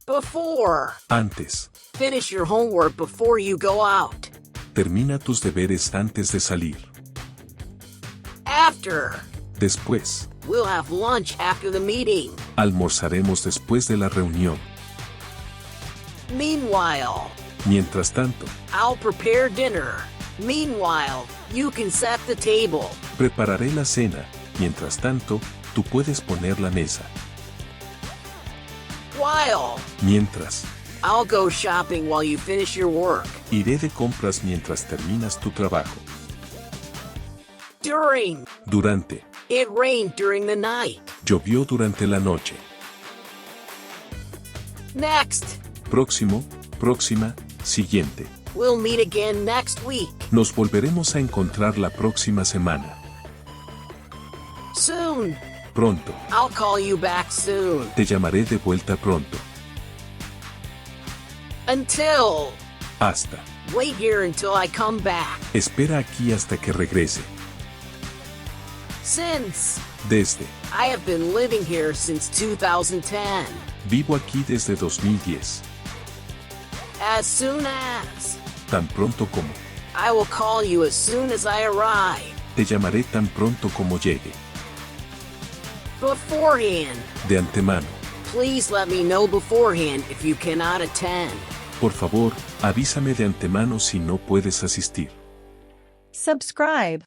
Before. Antes. Finish your homework before you go out. Termina tus deberes antes de salir. After. Después. We'll have lunch after the meeting. Almorzaremos después de la reunión. Meanwhile. Mientras tanto. I'll prepare dinner. Meanwhile, you can set the table. Prepararé la cena. Mientras tanto, tú puedes poner la mesa. While. Mientras. I'll go shopping while you finish your work. Iré de compras mientras terminas tu trabajo. During. Durante. It rained during the night. Llovió durante la noche. Next. Próximo, próxima, siguiente. We'll meet again next week. Nos volveremos a encontrar la próxima semana. Soon. Pronto. I'll call you back soon. Te llamaré de vuelta pronto. Until. Hasta. Wait here until I come back. Espera aquí hasta que regrese. Since. Desde. I have been living here since 2010. Vivo aquí desde 2010. As soon as. Tan pronto como. I will call you as soon as I arrive. Te llamaré tan pronto como llegue. Beforehand. De antemano. Please let me know beforehand if you cannot attend. Por favor, avísame de antemano si no puedes asistir. Subscribe.